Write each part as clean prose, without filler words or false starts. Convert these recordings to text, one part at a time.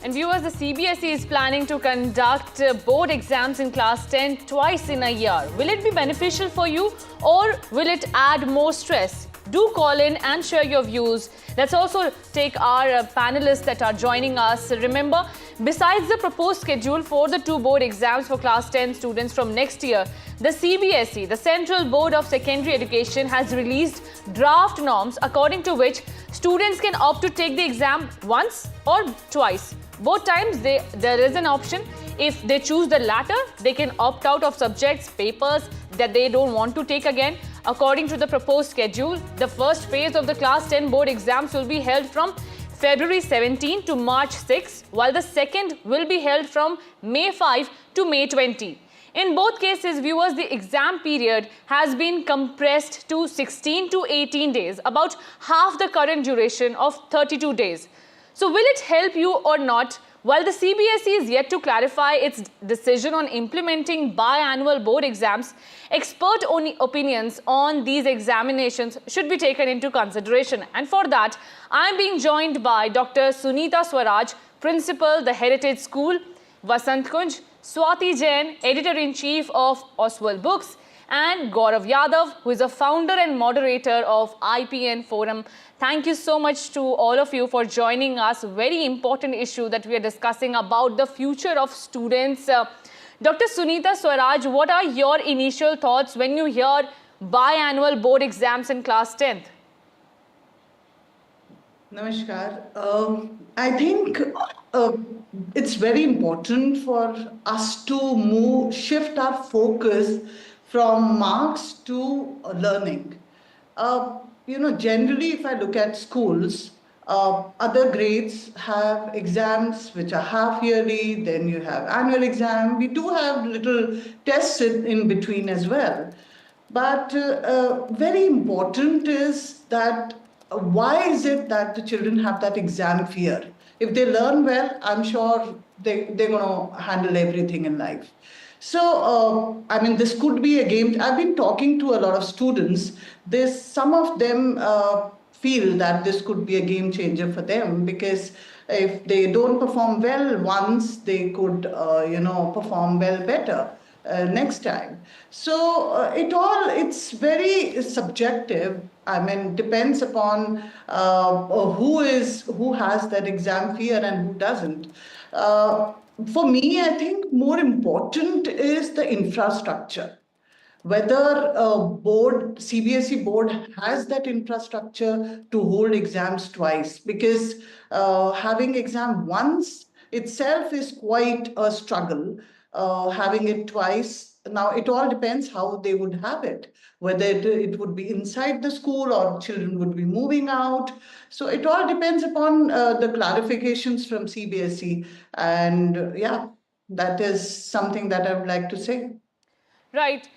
And viewers, the CBSE is planning to conduct board exams in class 10 twice in a year. Will it be beneficial for you or will it add more stress? Do call in and share your views. Let's also take our panelists that are joining us. Remember, besides the proposed schedule for the two board exams for class 10 students from next year, the CBSE, the Central Board of Secondary Education, has released draft norms according to which students can opt to take the exam once or twice. Both times there is an option. If they choose the latter, they can opt out of subjects, papers that they don't want to take again. According to the proposed schedule, the first phase of the class 10 board exams will be held from February 17 to March 6, while the second will be held from May 5 to May 20. In both cases, viewers, the exam period has been compressed to 16 to 18 days, about half the current duration of 32 days. So will it help you or not? While the CBSE is yet to clarify its decision on implementing biannual board exams, expert opinions on these examinations should be taken into consideration. And for that, I am being joined by Dr. Sunita Swaraj, Principal, the Heritage School, Vasant Kunj, Swati Jain, Editor-in-Chief of Oswald Books, and Gaurav Yadav, who is a founder and moderator of IPN Forum. Thank you so much to all of you for joining us. Very important issue that we are discussing about the future of students. Dr. Sunita Swaraj, what are your initial thoughts when you hear biannual board exams in class 10th? Namaskar. I think it's very important for us to shift our focus from marks to learning. Generally, if I look at schools, other grades have exams which are half yearly, then you have annual exam. We do have little tests in between as well. But very important is that why is it that the children have that exam fear? If they learn well, I'm sure they're going to handle everything in life. So, this could be a game. I've been talking to a lot of students. Some of them feel that this could be a game changer for them, because if they don't perform well once, they could, perform well better next time. So it's very subjective. Depends upon who has that exam fear and who doesn't. For me, I think more important is the infrastructure. Whether CBSE board has that infrastructure to hold exams twice, because having exam once itself is quite a struggle. Having it twice, now it all depends how they would have it, whether it would be inside the school or children would be moving out. So it all depends upon the clarifications from CBSE. And yeah, that is something that I would like to say. Right.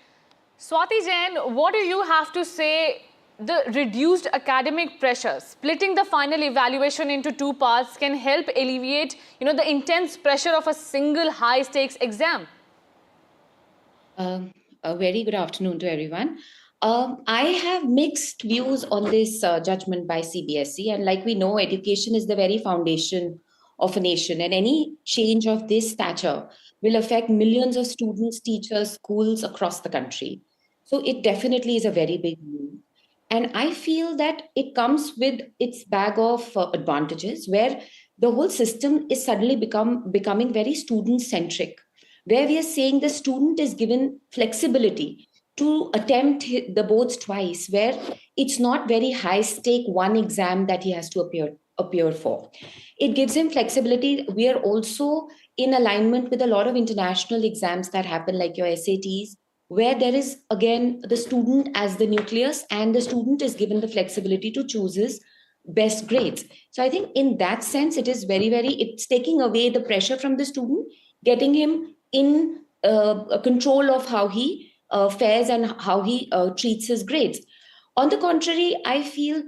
Swati Jain, what do you have to say? The reduced academic pressure, splitting the final evaluation into two parts, can help alleviate, the intense pressure of a single high-stakes exam. A very good afternoon to everyone. I have mixed views on this judgment by CBSE, and like we know, education is the very foundation of a nation, and any change of this stature will affect millions of students, teachers, schools across the country. So it definitely is a very big move. And I feel that it comes with its bag of advantages, where the whole system is suddenly becoming very student-centric, where we are saying the student is given flexibility to attempt the boards twice, where it's not very high-stake one exam that he has to appear for. It gives him flexibility. We are also in alignment with a lot of international exams that happen, like your SATs, where there is, again, the student as the nucleus, and the student is given the flexibility to choose his best grades. So I think in that sense, it is it's taking away the pressure from the student, getting him in control of how he fares and how he treats his grades. On the contrary, I feel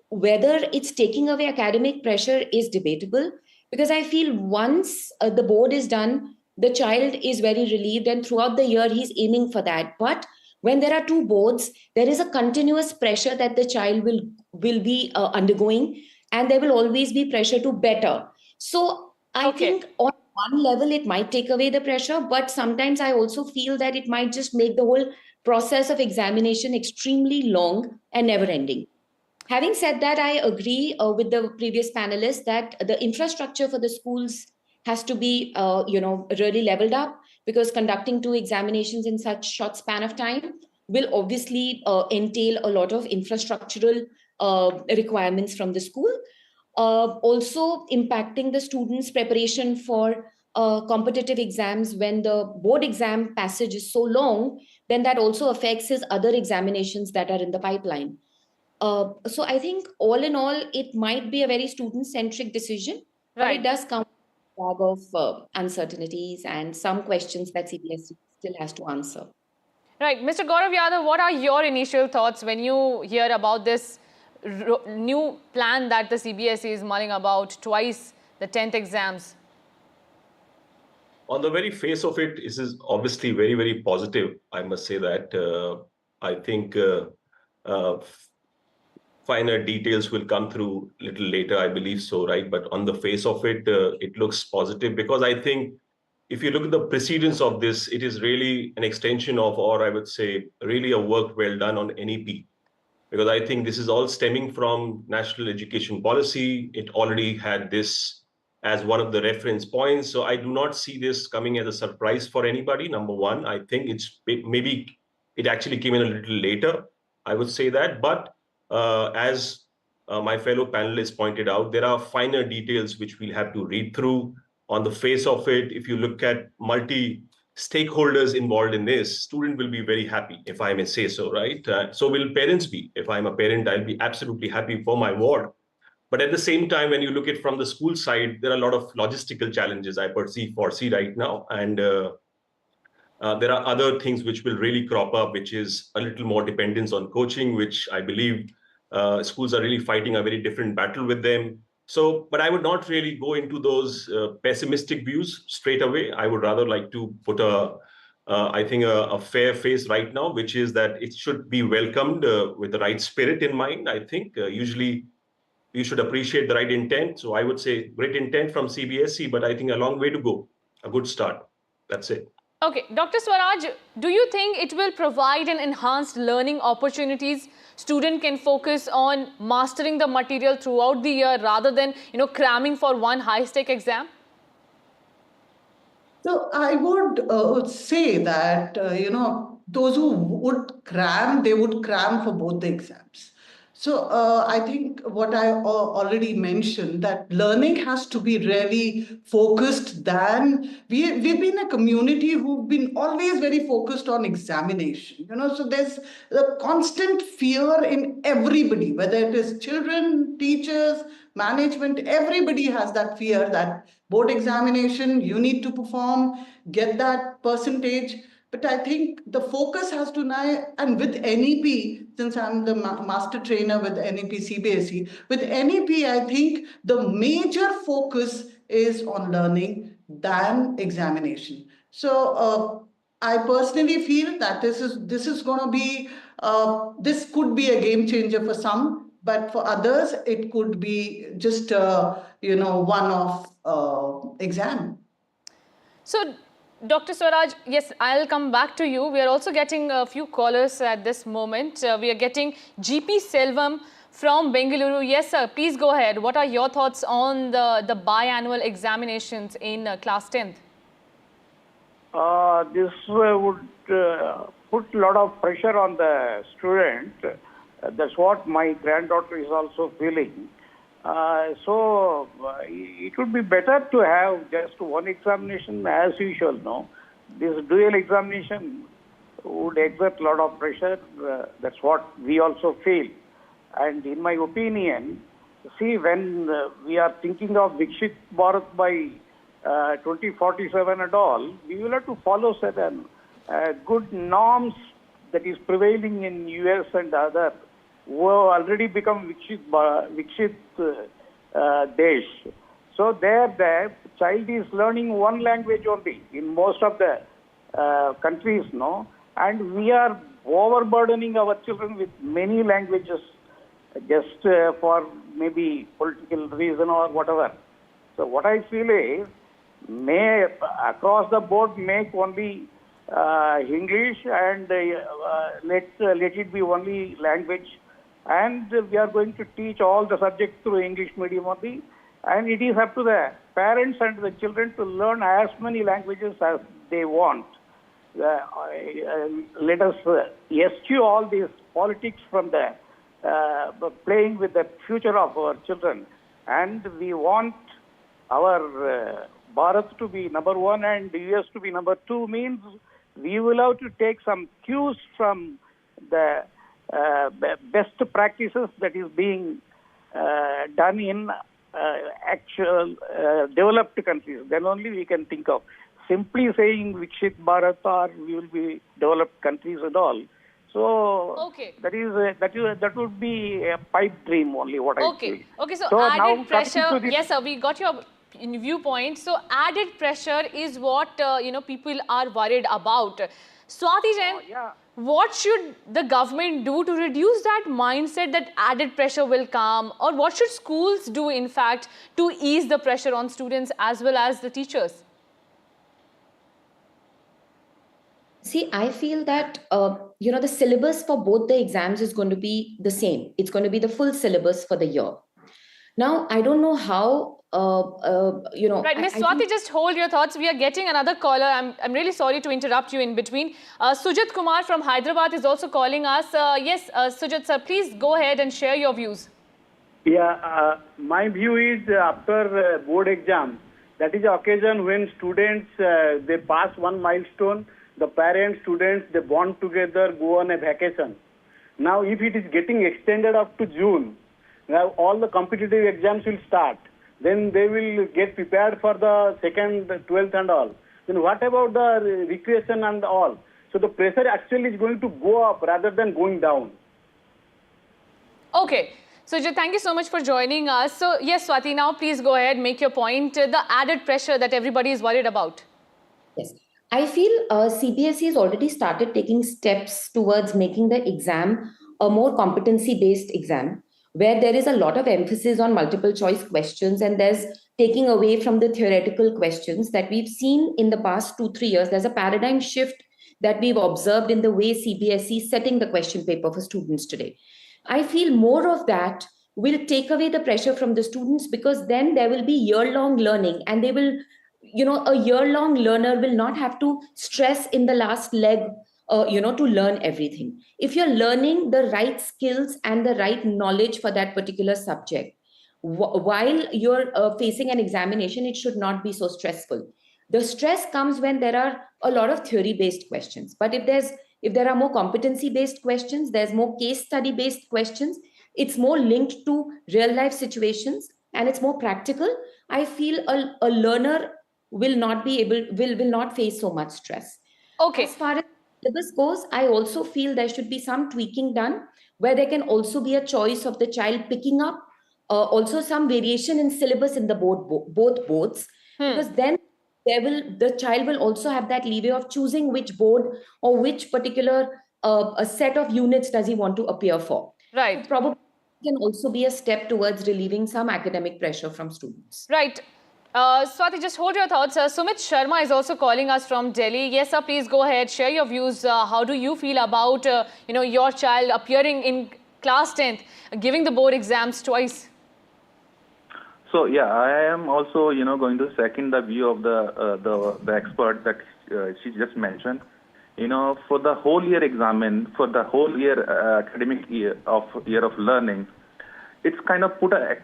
whether it's taking away academic pressure is debatable, because I feel once the board is done, the child is very relieved, and throughout the year, he's aiming for that. But when there are two boards, there is a continuous pressure that the child will be undergoing, and there will always be pressure to better. So I Okay. think on one level it might take away the pressure, but sometimes I also feel that it might just make the whole process of examination extremely long and never ending. Having said that, I agree with the previous panelists that the infrastructure for the schools has to be, really leveled up, because conducting two examinations in such short span of time will obviously entail a lot of infrastructural requirements from the school. Also impacting the students' preparation for competitive exams. When the board exam passage is so long, then that also affects his other examinations that are in the pipeline. So I think all in all, it might be a very student-centric decision, but it Right. does come with a bag of uncertainties and some questions that CBSE still has to answer. Right. Mr. Gaurav Yadav, what are your initial thoughts when you hear about this new plan that the CBSE is mulling about, twice the 10th exams? On the very face of it, this is obviously very, very positive. I must say that. I think uh, finer details will come through a little later, I believe so, right? But on the face of it, it looks positive, because I think if you look at the precedence of this, it is really an extension of, or I would say, really a work well done on NEP. Because I think this is all stemming from national education policy. It already had this as one of the reference points. So I do not see this coming as a surprise for anybody. Number one, I think maybe it actually came in a little later, I would say that. But as my fellow panelists pointed out, there are finer details which we'll have to read through. On the face of it, if you look at stakeholders involved in this, student will be very happy, if I may say so, right? So will parents be. If I'm a parent, I'll be absolutely happy for my ward. But at the same time, when you look at from the school side, there are a lot of logistical challenges I foresee right now. And there are other things which will really crop up, which is a little more dependence on coaching, which I believe schools are really fighting a very different battle with them. So, but I would not really go into those pessimistic views straight away. I would rather like to put I think a fair face right now, which is that it should be welcomed with the right spirit in mind. I think usually you should appreciate the right intent. So I would say great intent from CBSE, but I think a long way to go. A good start. That's it. Okay, Dr. Swaraj, do you think it will provide an enhanced learning opportunities? Student can focus on mastering the material throughout the year rather than, cramming for one high-stake exam? So I would say that, those who would cram, they would cram for both the exams. So I think what I already mentioned, that learning has to be really focused. We've been a community who've been always very focused on examination, so there's a constant fear in everybody, whether it is children, teachers, management, everybody has that fear that board examination, you need to perform, get that percentage. But I think the focus has to now, and with NEP, since I'm the master trainer with NEP CBSE, with NEP, I think the major focus is on learning than examination. So I personally feel that this is going to be this could be a game changer for some, but for others it could be just one-off exam. So, Dr. Swaraj, yes, I'll come back to you. We are also getting a few callers at this moment. We are getting GP Selvam from Bengaluru. Yes, sir, please go ahead. What are your thoughts on the biannual examinations in class 10th? This would put a lot of pressure on the student. That's what my granddaughter is also feeling. So it would be better to have just one examination as usual, no? This dual examination would exert a lot of pressure. That's what we also feel. And in my opinion, see, when we are thinking of Vikshit Bharat by 2047 and all, we will have to follow certain good norms that is prevailing in US and other who have already become Vikshit Desh. So there the child is learning one language only in most of the countries, no? And we are overburdening our children with many languages just for maybe political reason or whatever. So what I feel is, may across the board make only English and let it be only language, and we are going to teach all the subjects through English medium only, and it is up to the parents and the children to learn as many languages as they want. Let us eschew all these politics from the playing with the future of our children, and we want our Bharat to be number one and US to be number two. Means we will have to take some cues from the best practices that is being done in actual developed countries. Then only we can think of simply saying Vikshit Bharat or we will be developed countries and all. So Okay. that would be a pipe dream only. What I feel. Okay. So now added coming pressure. to this- Yes, sir. We got your viewpoint. So added pressure is what people are worried about. Swati Jain, yeah. what should the government do to reduce that mindset that added pressure will come, or what should schools do, in fact, to ease the pressure on students as well as the teachers? See, I feel that, the syllabus for both the exams is going to be the same. It's going to be the full syllabus for the year. Now, I don't know how, Right, Ms. Swati, just hold your thoughts. We are getting another caller. I'm really sorry to interrupt you in between. Sujat Kumar from Hyderabad is also calling us. Yes, Sujat sir, please go ahead and share your views. Yeah, my view is after board exam, that is the occasion when students, they pass one milestone, the parents, students, they bond together, go on a vacation. Now, if it is getting extended up to June, now all the competitive exams will start. Then they will get prepared for the second, 12th and all. Then what about the recreation and all? So the pressure actually is going to go up rather than going down. Okay. Sujat, thank you so much for joining us. So, yes, Swati, now please go ahead, make your point. The added pressure that everybody is worried about. Yes. I feel CBSE has already started taking steps towards making the exam a more competency-based exam, where there is a lot of emphasis on multiple choice questions and there's taking away from the theoretical questions that we've seen in the past 2-3 years. There's a paradigm shift that we've observed in the way CBSE is setting the question paper for students today. I feel more of that will take away the pressure from the students, because then there will be year-long learning and they will, a year-long learner will not have to stress in the last leg, to learn everything. If you're learning the right skills and the right knowledge for that particular subject, while you're facing an examination, it should not be so stressful. The stress comes when there are a lot of theory-based questions. But if there are more competency-based questions, there's more case study-based questions, it's more linked to real-life situations, and it's more practical. I feel a learner will not face so much stress. Okay. As far as syllabus goes, I also feel there should be some tweaking done, where there can also be a choice of the child picking up, also some variation in syllabus in the both boards, because then the child will also have that leeway of choosing which board or which particular a set of units does he want to appear for. Right. So probably can also be a step towards relieving some academic pressure from students. Right. Swati, just hold your thoughts. Sumit Sharma is also calling us from Delhi. Yes, sir, please go ahead, share your views. How do you feel about, your child appearing in class 10th, giving the board exams twice? So, yeah, I am also, going to second the view of the expert that she just mentioned. For the whole year for the whole year academic year of learning, it's kind of put a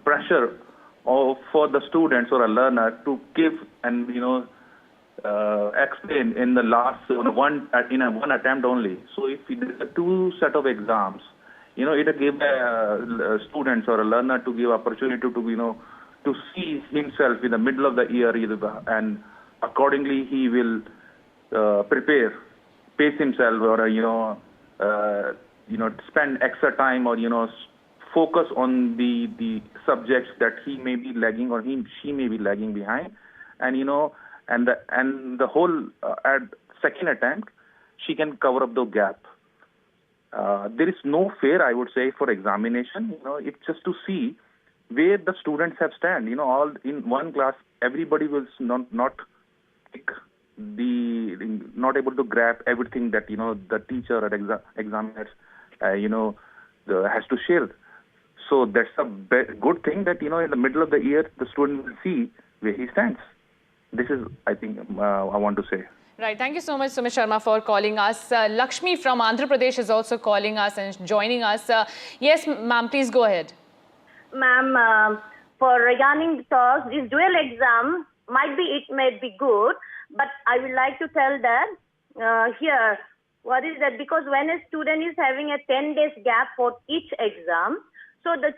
pressure for the students or a learner to give and explain in the last one attempt only. So if there's a two set of exams, it give students or a learner to give opportunity to to see himself in the middle of the year, and accordingly he will pace himself, or spend extra time, or focus on the subjects that he may be lagging or she may be lagging behind, and the whole at second attempt she can cover up the gap. There is no fear, I would say, for examination. It's just to see where the students have stand. All in one class, everybody will not pick not able to grab everything that the teacher or examiners has to share. So that's a good thing that in the middle of the year the student will see where he stands. This is, I think, I want to say. Right. Thank you so much, Sumit Sharma, for calling us. Lakshmi from Andhra Pradesh is also calling us and joining us. Yes, ma'am, please go ahead. Ma'am, for regarding the talks, this dual exam it may be good, but I would like to tell that here, what is that? Because when a student is having a 10 days gap for each exam, so the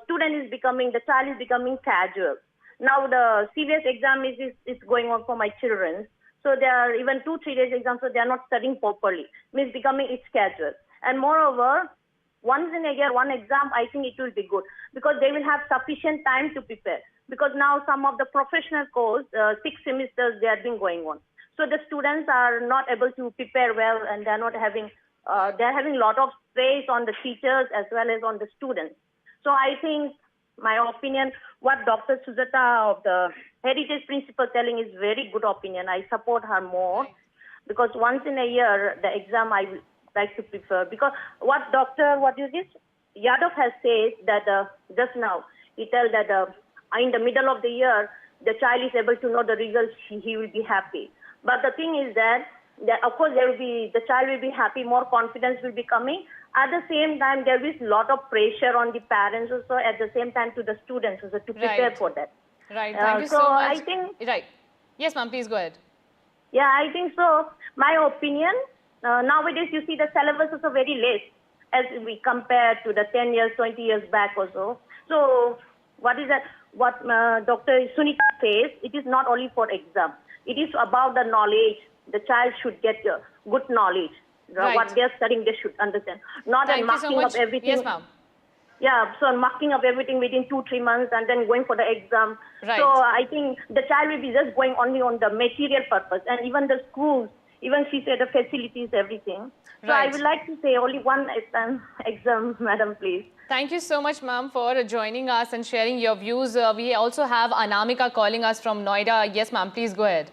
child is becoming casual. Now the CBSE exam is going on for my children. So there are even 2-3 days exams, so they are not studying properly. Means becoming it's casual. And moreover, once in a year, one exam, I think it will be good because they will have sufficient time to prepare. Because now some of the professional course, 6 semesters, they have been going on. So the students are not able to prepare well, and they are not having, they are having a lot of stress on the teachers as well as on the students. So I think, my opinion, what Dr. Sujata of the Heritage Principal telling is very good opinion. I support her more because once in a year, the exam I would like to prefer. Because what Yadav has said that just now, he tells that in the middle of the year, the child is able to know the results, he will be happy. But the thing is that of course the child will be happy, more confidence will be coming. At the same time, there is a lot of pressure on the parents also, at the same time to the students also to prepare for that. Right. Thank you so much. I think, right. Yes, ma'am, please go ahead. Yeah, I think so. My opinion, nowadays you see the syllabus is also very less as we compare to the 10 years, 20 years back or so. So what Dr. Sunita says, it is not only for exam. It is about the knowledge. The child should get good knowledge. Right. What they are studying, they should understand. Not Thank a you marking so much. of everything. Yes, ma'am. Yeah, so marking of everything within 2-3 months and then going for the exam. Right. So I think the child will be just going only on the material purpose. And even the schools, even she said the facilities, everything. So Right. I would like to say only one exam, madam, please. Thank you so much, ma'am, for joining us and sharing your views. We also have Anamika calling us from Noida. Yes, ma'am, please go ahead.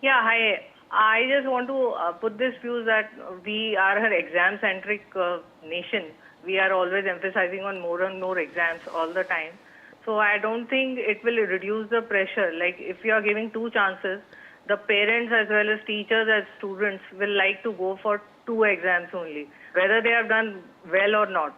Yeah, hi. I just want to put this view that we are an exam-centric nation. We are always emphasizing on more and more exams all the time. So I don't think it will reduce the pressure. Like if you are giving 2 chances, the parents as well as teachers as students will like to go for 2 exams only, whether they have done well or not.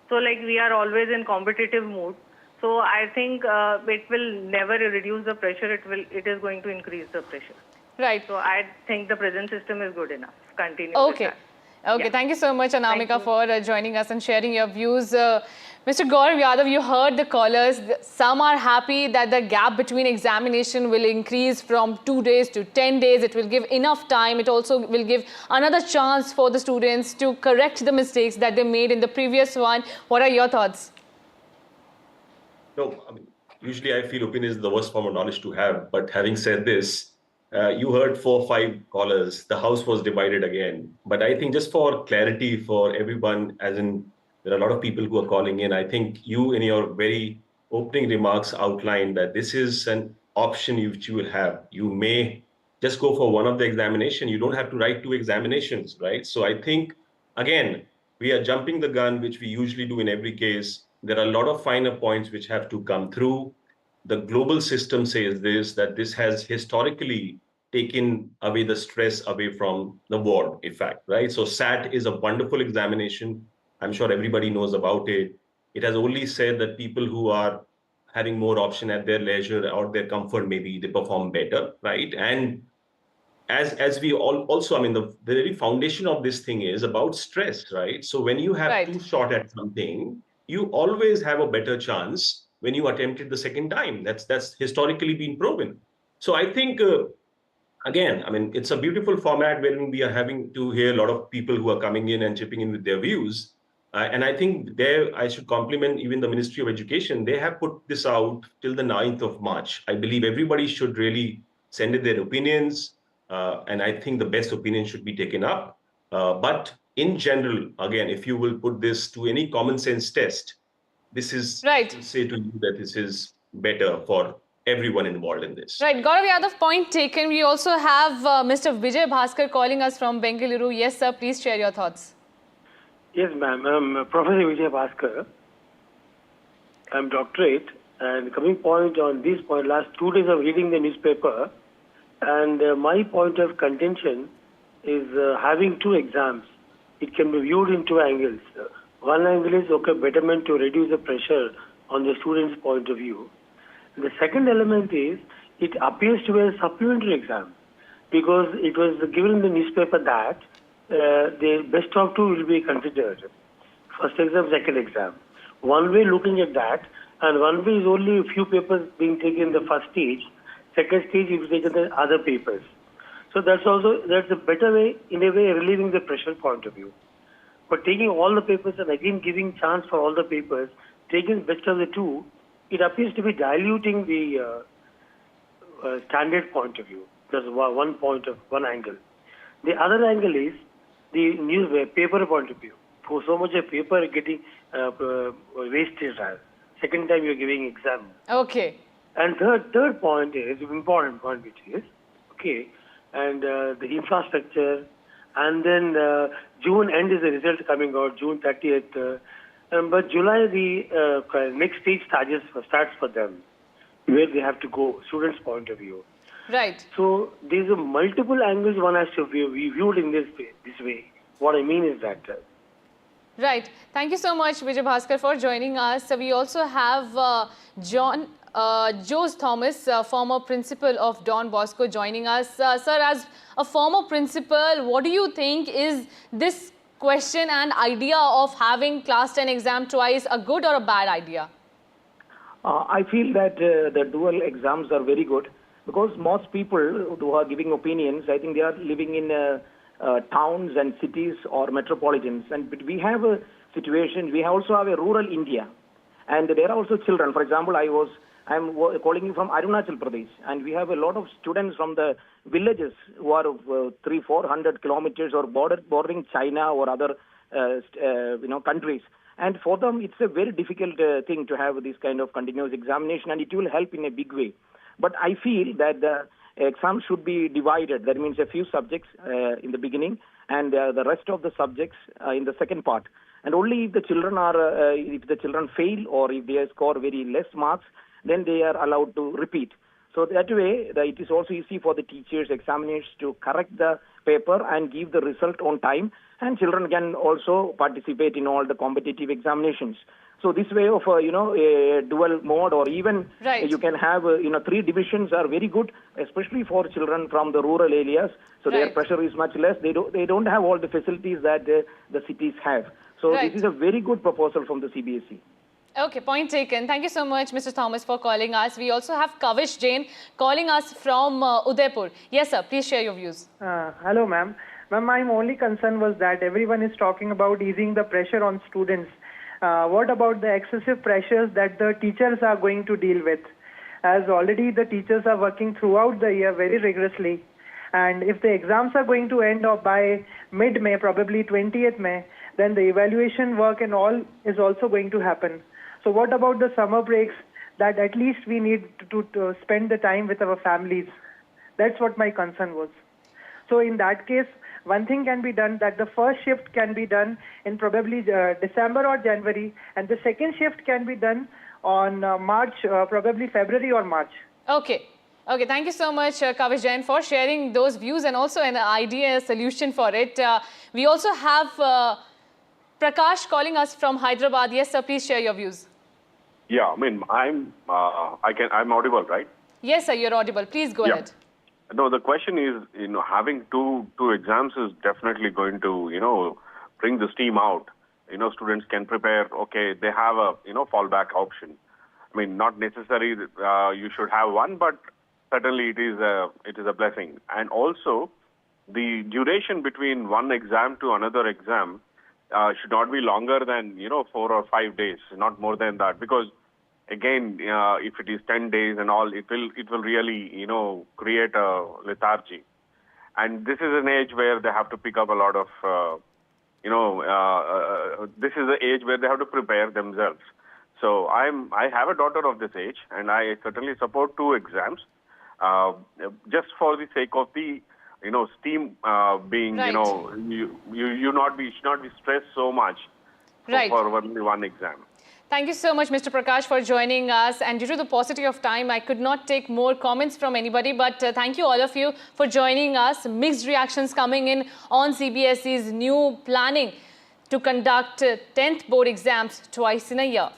So like we are always in competitive mood. So I think it will never reduce the pressure. It is going to increase the pressure. Right. So I think the present system is good enough. Continue. Okay. With that. Okay. Yeah. Thank you so much, Anamika, for joining us and sharing your views. Mr. Gaurav Yadav, you heard the callers. Some are happy that the gap between examination will increase from 2 days to 10 days. It will give enough time. It also will give another chance for the students to correct the mistakes that they made in the previous one. What are your thoughts? No, I mean, usually I feel opinion is the worst form of knowledge to have. But having said this, you heard 4 or 5 callers. The house was divided again. But I think just for clarity for everyone, as in there are a lot of people who are calling in, I think you in your very opening remarks outlined that this is an option which you will have. You may just go for one of the examination. You don't have to write 2 examinations, right? So I think, again, we are jumping the gun, which we usually do in every case. There are a lot of finer points which have to come through. The global system says this, that this has historically taken away the stress away from the board, in fact, right? So SAT is a wonderful examination. I'm sure everybody knows about it. It has only said that people who are having more option at their leisure or their comfort, maybe they perform better, right? And as we all also, I mean, the very foundation of this thing is about stress, right? So when you have Right. 2 shot at something, you always have a better chance when you attempt it the second time. That's historically been proven. So I think, again, I mean, it's a beautiful format wherein we are having to hear a lot of people who are coming in and chipping in with their views. And I think there I should compliment even the Ministry of Education. They have put this out till the 9th of March. I believe everybody should really send in their opinions. And I think the best opinion should be taken up. But in general, again, if you will put this to any common sense test, this is, Right. I say to you that this is better for everyone involved in this. Right, Gaurav Yadav, point taken. We also have Mr. Vijay Bhaskar calling us from Bengaluru. Yes, sir, please share your thoughts. Yes, ma'am. I'm Professor Vijay Bhaskar. I'm doctorate, and coming point on this point, last 2 days of reading the newspaper, and my point of contention is having two exams. It can be viewed in two angles. One angle is, okay, betterment to reduce the pressure on the student's point of view. The second element is, it appears to be a supplementary exam, because it was given in the newspaper that the best of two will be considered. First exam, second exam. One way looking at that, and one way is only a few papers being taken in the first stage. Second stage, you taken the other papers. So that's a better way, in a way, relieving the pressure point of view. But taking all the papers and again giving chance for all the papers, taking best of the two, it appears to be diluting the standard point of view. That's one angle. The other angle is the newspaper point of view. For so much of paper getting wasted. Second time you're giving exam. Okay. And third point is important point, which is okay, and the infrastructure, and then June end is the result coming out, June 30th. But July the next stage starts for them, where they have to go, students' point of view. Right. So there's multiple angles one has to be viewed in this way. What I mean is that. Right. Thank you so much, Vijay Bhaskar, for joining us. We also have Jose Thomas, former principal of Don Bosco, joining us. Sir, as a former principal, what do you think, is this question and idea of having class 10 exam twice a good or a bad idea? I feel that the dual exams are very good, because most people who are giving opinions, I think they are living in towns and cities or metropolitans. But we have a situation, we also have a rural India. And there are also children. For example, I'm calling you from Arunachal Pradesh, and we have a lot of students from the villages who are 300-400 kilometers or bordering China or other countries. And for them, it's a very difficult thing to have this kind of continuous examination, and it will help in a big way. But I feel that the exam should be divided. That means a few subjects in the beginning, and the rest of the subjects in the second part. And only if the children fail or if they score very less marks, then they are allowed to repeat. So that way, it is also easy for the teachers, examiners to correct the paper and give the result on time. And children can also participate in all the competitive examinations. So this way of a dual mode, or even right, you can have 3 divisions are very good, especially for children from the rural areas. So right, their pressure is much less. They don't have all the facilities that the cities have. So right, this is a very good proposal from the CBSE. Okay, point taken. Thank you so much, Mr. Thomas, for calling us. We also have Kavish Jain calling us from Udaipur. Yes, sir. Please share your views. Hello, ma'am. Ma'am, my only concern was that everyone is talking about easing the pressure on students. What about the excessive pressures that the teachers are going to deal with? As already the teachers are working throughout the year very rigorously. And if the exams are going to end up by mid-May, probably 20th May, then the evaluation work and all is also going to happen. So what about the summer breaks that at least we need to spend the time with our families? That's what my concern was. So in that case, one thing can be done, that the first shift can be done in probably December or January, and the second shift can be done on March, probably February or March. Okay. Okay, thank you so much, Kavish Jain, for sharing those views and also an idea, a solution for it. We also have Prakash calling us from Hyderabad. Yes, sir, please share your views. Yeah, I mean, I'm audible, right? Yes, sir, you're audible. Please go ahead. No, the question is, having two exams is definitely going to, bring the steam out. Students can prepare. Okay, they have a, fallback option. I mean, not necessary you should have one, but certainly it is a blessing. And also, the duration between one exam to another exam should not be longer than 4 or 5 days, not more than that, because again, if it is 10 days and all, it will really create a lethargy. And this is an age where they have to pick up a lot of this is the age where they have to prepare themselves. So I have a daughter of this age, and I certainly support 2 exams, just for the sake of the steam being Right. you should not be stressed so much Right. for only one exam. Thank you so much, Mr. Prakash, for joining us. And due to the paucity of time, I could not take more comments from anybody. But thank you all of you for joining us. Mixed reactions coming in on CBSE's new planning to conduct 10th board exams twice in a year.